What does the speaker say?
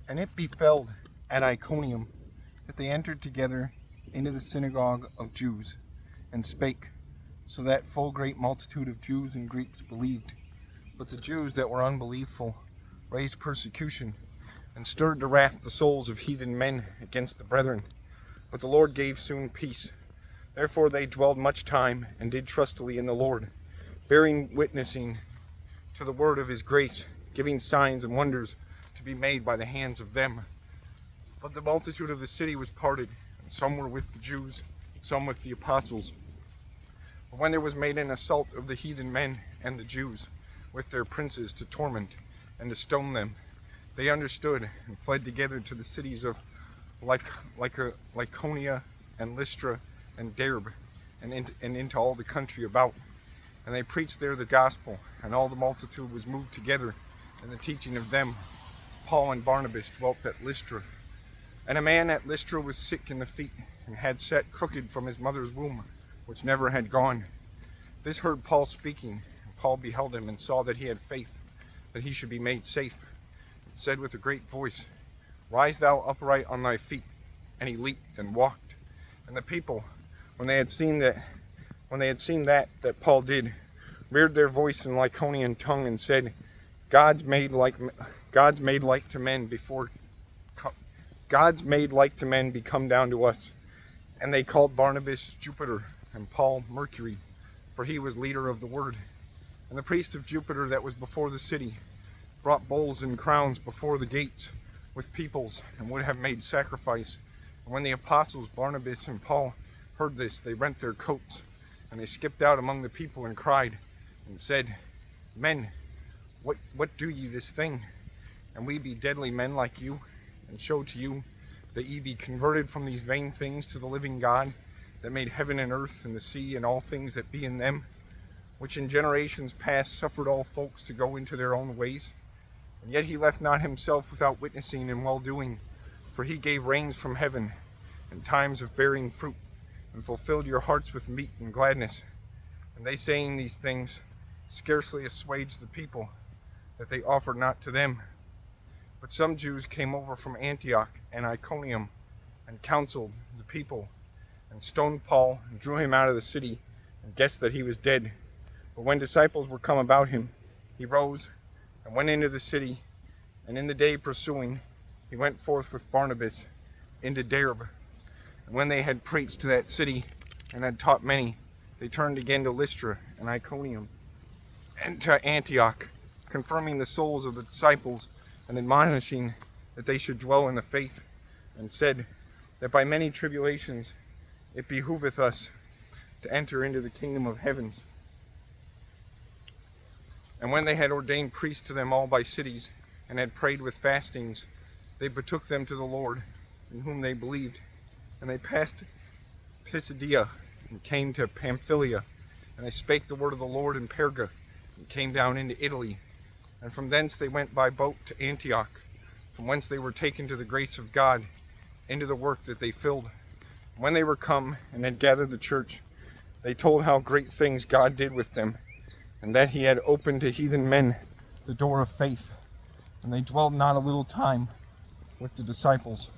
And it befell at Iconium that they entered together into the synagogue of Jews, and spake, so that full great multitude of Jews and Greeks believed. But the Jews that were unbelievful raised persecution, and stirred to wrath the souls of heathen men against the brethren. But the Lord gave soon peace. Therefore they dwelled much time, and did trustily in the Lord, bearing witnessing to the word of his grace, giving signs and wonders to be made by the hands of them. But the multitude of the city was parted, and some were with the Jews, and some with the apostles. But when there was made an assault of the heathen men and the Jews, with their princes to torment and to stone them, they understood and fled together to the cities of Lycaonia and Lystra and Derbe, and into all the country about. And they preached there the gospel, and all the multitude was moved together in the teaching of them. Paul and Barnabas dwelt at Lystra. And a man at Lystra was sick in the feet, and had sat crooked from his mother's womb, which never had gone. This heard Paul speaking, and Paul beheld him, and saw that he had faith, that he should be made safe, and said with a great voice, Rise thou upright on thy feet. And he leaped and walked. And the people, when they had seen that Paul did, reared their voice in Lycaonian tongue, and said, Gods made like to men be come down to us. And they called Barnabas Jupiter, and Paul Mercury, for he was leader of the word. And the priest of Jupiter that was before the city brought bowls and crowns before the gates with peoples, and would have made sacrifice. And when the apostles Barnabas and Paul heard this, they rent their coats, and they skipped out among the people, and cried, and said, Men, what do ye this thing? And we be deadly men like you, and show to you that ye be converted from these vain things to the living God, that made heaven and earth and the sea and all things that be in them, which in generations past suffered all folks to go into their own ways. And yet he left not himself without witnessing and well-doing, for he gave rains from heaven, and times of bearing fruit, and fulfilled your hearts with meat and gladness. And they saying these things scarcely assuaged the people, that they offered not to them. But some Jews came over from Antioch and Iconium, and counseled the people, and stoned Paul, and drew him out of the city, and guessed that he was dead. But when disciples were come about him, he rose, and went into the city, and in the day pursuing, he went forth with Barnabas into Derbe. And when they had preached to that city, and had taught many, they turned again to Lystra and Iconium, and to Antioch, confirming the souls of the disciples, and admonishing that they should dwell in the faith, and said that by many tribulations it behooveth us to enter into the kingdom of heavens. And when they had ordained priests to them all by cities, and had prayed with fastings, they betook them to the Lord, in whom they believed. And they passed Pisidia, and came to Pamphylia, and they spake the word of the Lord in Perga, and came down into Italy. And from thence they went by boat to Antioch, from whence they were taken to the grace of God, into the work that they filled. When they were come, and had gathered the church, they told how great things God did with them, and that he had opened to heathen men the door of faith. And they dwelled not a little time with the disciples.